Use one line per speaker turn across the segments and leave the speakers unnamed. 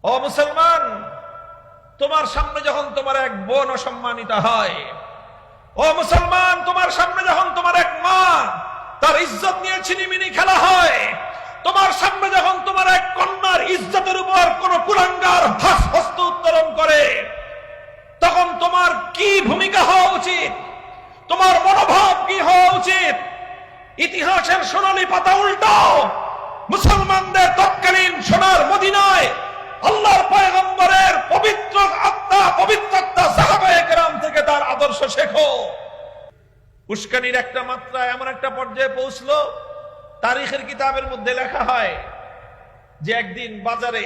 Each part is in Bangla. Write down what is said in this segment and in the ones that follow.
ও মুসলমান, তোমার সামনে যখন তোমার এক বোন অসম্মানিত হয়, ও মুসলমান, তোমার সামনে যখন তোমার এক মা তার ইজ্জত নিয়ে ছিনিমিনি খেলা হয়, তোমার সামনে যখন তোমার এক কন্যার ইজ্জতের উপর কোন কুলাঙ্গার হস্ত উত্তোলন করে, তখন তোমার কি ভূমিকা হওয়া উচিত? তোমার মনোভাব কি হওয়া উচিত? ইতিহাসের সোনালী পাতা উল্টাও। মুসলমানদের তৎকালীন সোনার মদিনায় আল্লাহর পয়গম্বরের পবিত্র আত্মা সাহাবায়ে কেরাম থেকে তার আদর্শ শেখো। উস্কানির একটা মাত্রা এমন একটা পর্যায়ে পৌঁছলো, তারিখের কিতাবের মধ্যে লেখা হয় যে একদিন বাজারে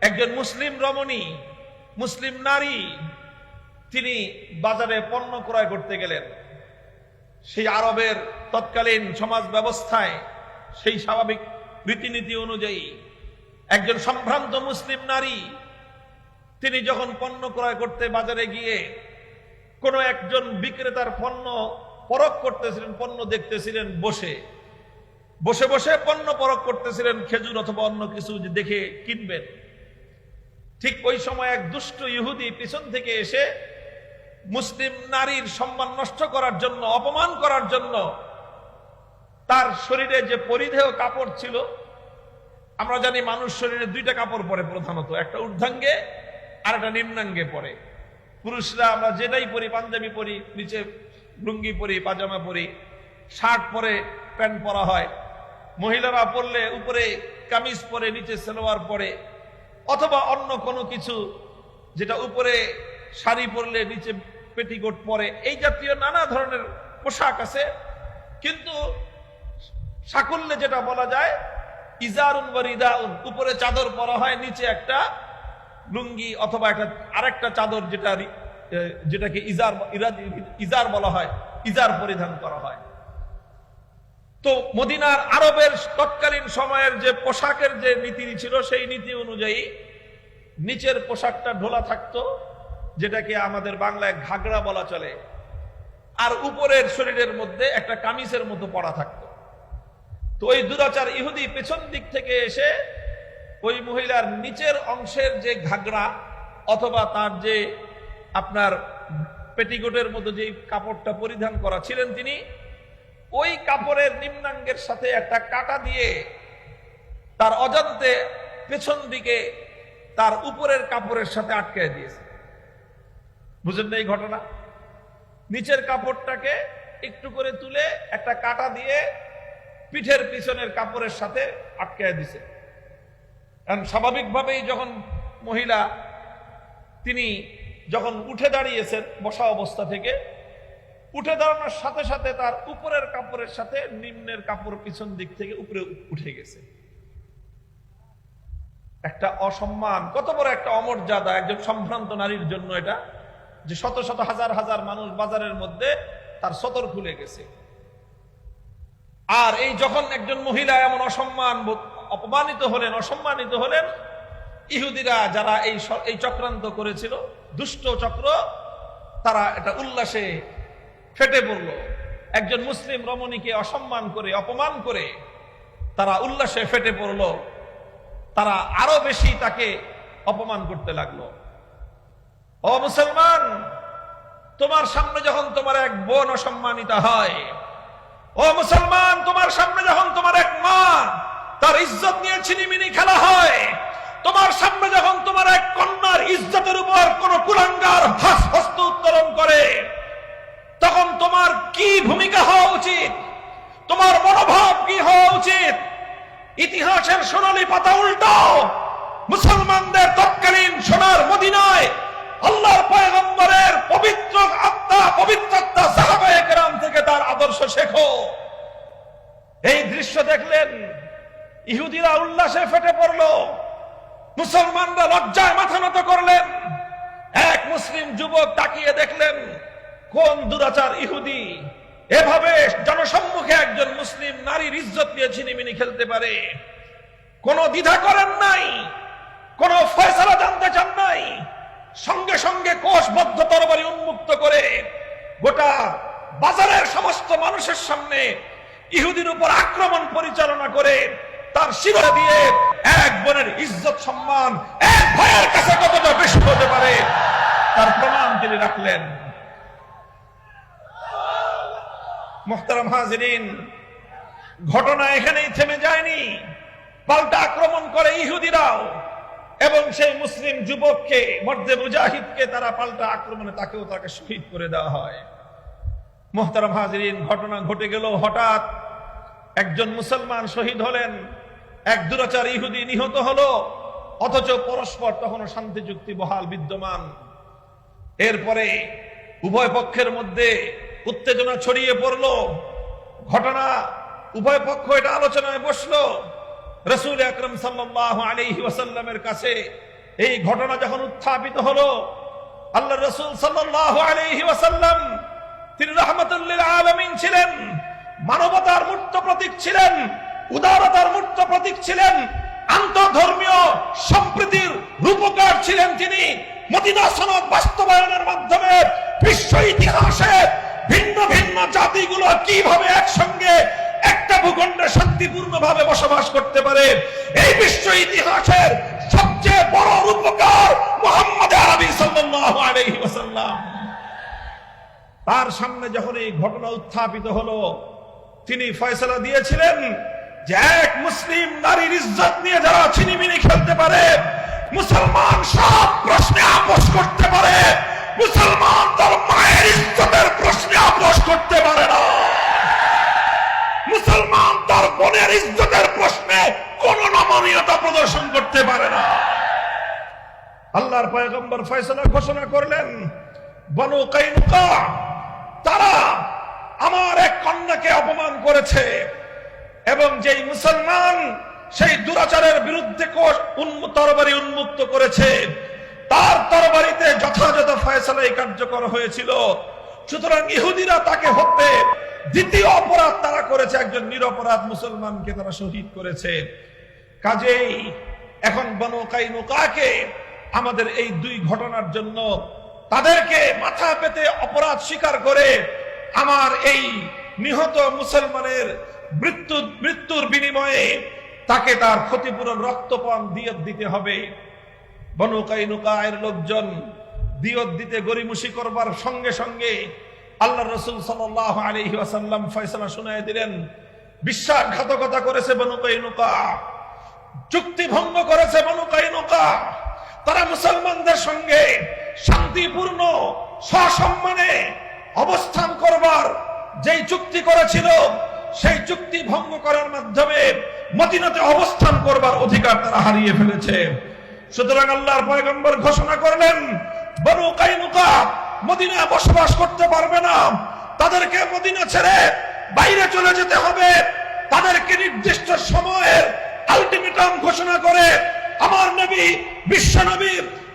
একজন মুসলিম রমণী, মুসলিম নারী, তিনি বাজারে পণ্য ক্রয় করতে গেলেন। সেই আরবের তৎকালীন সমাজ ব্যবস্থায় সেই স্বাভাবিক রীতিনীতি অনুযায়ী একজন সম্ভ্রান্ত মুসলিম নারী তিনি যখন পণ্য ক্রয় করতে বাজারে গিয়ে কোন একজন বিক্রেতার পণ্য পরখ করতেছিলেন, পণ্য দেখতেছিলেন, বসে বসে বসে পণ্য পরখ করতেছিলেন, খেজুর অথবা অন্য কিছু দেখে কিনবেন। ঠিক ওই সময় এক দুষ্ট ইহুদি পিছন থেকে এসে মুসলিম নারীর সম্মান নষ্ট করার জন্য, অপমান করার জন্য তার শরীরে যে পরিধেয় কাপড় ছিল, আমরা জানি মানুষ শরীরে দুইটা কাপড় পরে প্রধানত, একটা ঊর্ধ্বাঙ্গে আর একটা নিম্নাঙ্গে পরে। পুরুষরা আমরা যেটাই পরি, পাঞ্জাবি পরি, নিচে লুঙ্গি পরি, পাজামা পরি, শার্ট পরে, প্যান্ট পরা হয়। মহিলারা পরলে উপরে কামিজ পরে, নিচে সালোয়ার পরে, অথবা অন্য কোনো কিছু, যেটা উপরে শাড়ি পরলে নিচে পেটিকোট পরে, এই জাতীয় নানা ধরনের পোশাক আছে। কিন্তু সাকুল্যে যেটা বলা যায় ইজারুন ওয়া রিদাউন, উপরে চাদর পরা হয়, নিচে একটা লুঙ্গি অথবা একটা আরেকটা চাদর, যেটাকে ইজার বলা হয়, ইজার পরিধান করা হয়। তো মদিনার আরবের তৎকালীন সময়ের যে পোশাকের যে নীতি ছিল, সেই নীতি অনুযায়ী নিচের পোশাকটা ঢোলা থাকতো, যেটাকে আমাদের বাংলায় ঘাগড়া বলা চলে, আর উপরের শরীরের মধ্যে একটা কামিজের মতো পরা থাকতো। তো ওই দুরাচার ইহুদি পেছন দিক থেকে এসে ওই মহিলার নিচের অংশের যে ঘাগড়া অথবা তার যে আপনার পেটিকোটের মতো যে কাপড়টা পরিধান করা ছিলেন, তিনি ওই কাপড়ের নিম্নাঙ্গের সাথে একটা কাঁটা দিয়ে তার অজান্তে পেছন দিকে তার উপরের কাপড়ের সাথে আটকে দিয়েছে। বুঝেন না এই ঘটনা? নিচের কাপড়টাকে একটু করে তুলে একটা কাঁটা দিয়ে পিঠের পিছনের কাপড়ের সাথে আটকে দিছে। কারণ স্বাভাবিকভাবেই যখন মহিলা তিনি যখন উঠে দাঁড়িয়েছেন বসা অবস্থা থেকে, উঠে দাঁড়ানোর সাথে সাথে তার উপরের কাপড়ের সাথে নিম্নের কাপড় পিছন দিক থেকে উপরে উঠে গেছে। একটা অসম্মান, কত বড় একটা অমর্যাদা একজন সম্ভ্রান্ত নারীর জন্য এটা, যে শত শত হাজার হাজার মানুষ বাজারের মধ্যে তার সতর খুলে গেছে। আর এই যখন একজন মহিলা এমন অপমানিত হলেন, ইহুদিরা যারা এই চক্রান্ত করেছিল, দুষ্ট চক্র, তারা এটা উল্লাসে ফেটে পড়ল। একজন মুসলিম রমণীকে অসম্মান করে, অপমান করে তারা উল্লাসে ফেটে পড়ল। তারা আরো বেশি তাকে অপমান করতে লাগলো। ও মুসলমান, তোমার সামনে যখন তোমার এক বোন অসম্মানিত হয়, ও মুসলমান, তোমার সামনে যখন তোমার এক মা তার ইজ্জত নিয়ে ছিনিমিনি খেলা হয়, তোমার সামনে যখন তোমার এক কন্যার ইজ্জতের উপর কোন কুলাঙ্গার হস্ত উত্তোলন করে, তখন তোমার কি ভূমিকা হওয়া উচিত? তোমার মনোভাব কি হওয়া উচিত? ইতিহাসের সোনালী পাতা উল্টাও। মুসলমানদের তৎকালীন সোনার মদিনায় আল্লাহর পয়গম্বরের পবিত্র আত্মা সাহাবায়ে কেরাম থেকে তার আদর্শ শেখো। এই দৃশ্য দেখলেন, ইহুদিরা উল্লাসে ফেটে পড়ল, মুসলমানরা লজ্জায় মাথা নত করলেন। এক মুসলিম যুবক তাকিয়ে দেখলেন, কোন দুরাচার ইহুদি এভাবে জনসম্মুখে একজন মুসলিম নারীর ইজ্জত নিয়ে ছিনিমিনি খেলতে পারে। কোন দ্বিধা করেন নাই, কোন ফয়সালা জানতে চান নাই, সঙ্গে সঙ্গে কোষবদ্ধ তরবারি উন্মুক্ত করে গোটা বাজারের সমস্ত মানুষের সামনে ইহুদির উপর আক্রমণ পরিচালনা করে তার শিরোপা দিয়ে এক বোনের ইজ্জত সম্মান, এক ভয়ের কাছে কতটা বেশি হতে পারে তার প্রমাণ তিনি রাখলেন। মুহতারাম হাজিরিন, ঘটনা এখানেই থেমে যায়নি, পাল্টা আক্রমণ করে ইহুদিরাও এবং সেই মুসলিম যুবককে, মর্দে মুজাহিদকে তারা পাল্টা আক্রমণে তাকে শহীদ করে দেওয়া হয়। মুহতারাম হাজিরিন, ঘটনা ঘটে গেল, হঠাৎ একজন মুসলমান শহীদ হলেন, এক দুরাচার ইহুদি নিহত হলো, অথচ পরস্পর তখনও শান্তি চুক্তি বহাল বিদ্যমান। এরপরে উভয় পক্ষের মধ্যে উত্তেজনা ছড়িয়ে পড়ল, ঘটনা উভয় পক্ষ এটা আলোচনায় বসলো। রাসূল আকরাম সাল্লাল্লাহু আলাইহি ওয়াসাল্লামের কাছে এই ঘটনা যখন উত্থাপিত হলো, আল্লাহর রাসূল সাল্লাল্লাহু আলাইহি ওয়াসাল্লাম তিনি রাহমাতুল লিল আলামিন ছিলেন, মানবতার মূর্ত প্রতীক ছিলেন, উদারতার মূর্ত প্রতীক ছিলেন, আন্তঃধর্মীয় সম্প্রীতির রূপকার ছিলেন তিনি। মদিনা সনদ বাস্তবায়নের মাধ্যমে বিশ্ব ইতিহাসে ভিন্ন ভিন্ন জাতিগুলো কিভাবে একসঙ্গে একটা ভূখণ্ডে শান্তিপূর্ণভাবে বসবাস করতে পারে, এই বিশ্ব ইতিহাসের সবচেয়ে বড় রূপকার মুহাম্মদ আরবি সাল্লাল্লাহু আলাইহি ওয়াসাল্লাম। তার সামনে যখন এই ঘটনা উত্থাপিত হলো, তিনি ফয়সালা দিয়েছিলেন যে এক মুসলিম নারীর ইজ্জত নিয়ে যারা ছিনিমিনি খেলতে পারে, মুসলমান সব প্রশ্নে আপোষ করতে পারে, মুসলমান তার মায়ের ইজ্জতের প্রশ্নে আপোষ করতে পারে না, মুসলমান তার বোনের ইজ্জতের প্রশ্নে কোন নমনীয়তা প্রদর্শন করতে পারে না। আল্লাহর পয়গম্বর ফয়সালা ঘোষণা করলেন, বনু কাইনুকা তারা আমার এক কন্যাকে অপমান করেছে এবং যেই মুসলমান সেই দুরাচারের বিরুদ্ধে তরবারি উন্মুক্ত করেছে, তার তরবারিতে যথাযথ ফয়সালাই কার্যকর হয়েছিল। সুতরাং ইহুদিরা তাকে হত্যে দ্বিতীয় অপরাধ তারা করেছে, একজন নিরপরাধ মুসলমানকে তারা শহীদ করেছে। কাজেই এখন বনু কাইনুকাকে আমাদের এই দুই ঘটনার জন্য তাদেরকে মাথা পেতে অপরাধ স্বীকার করে আমার এই নিহত মুসলমানের মৃত্যুর বিনিময়ে তাকে তার ক্ষতিপূরণ রক্তপান দিয়ত দিতে হবে। বনু কাইনুকায়ের লোকজন দিয়ত দিতে গরিমসি করবার সঙ্গে সঙ্গে আল্লাহর রাসূল সাল্লাল্লাহু আলাইহি ওয়াসাল্লাম ফয়সালা শুনায় দিলেন, বিশ্বাসঘাতকতা করেছে বনু কাইনুকা, চুক্তি ভঙ্গ করেছে বনু কাইনুকা, তারা মুসলমানদের সঙ্গে শান্তিপূর্ণ সসম্মানে অবস্থান করবার যেই চুক্তি করেছিল, সেই চুক্তি ভঙ্গ করার মাধ্যমে মদিনাতে অবস্থান করবার অধিকার তারা হারিয়ে ফেলেছে। সুতরাং আল্লাহর পয়গম্বর ঘোষণা করলেন, বনু কাইনুকা মদিনায় বসবাস করতে পারবে না, তাদেরকে মদিনা ছেড়ে বাইরে চলে যেতে হবে। তাদেরকে নির্দিষ্ট সময়ের আলটিমেটাম ঘোষণা করে আমার নবী, বিশ্ব নবী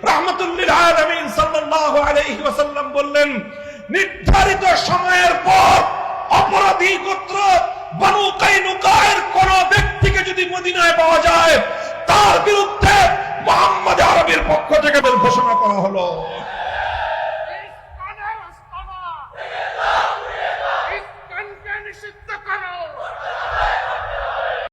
রাহমাতুল লিল আলামিন সাল্লাল্লাহু আলাইহি ওয়াসাল্লাম বললেন, নির্ধারিত সময়ের পর অপরাধী গোত্র বনু কাইনুকায়ের কোন ব্যক্তিকে যদি মদিনায় পাওয়া যায়, তার বিরুদ্ধে মুহাম্মদ আরবির পক্ষ থেকে ঘোষণা করা হলো।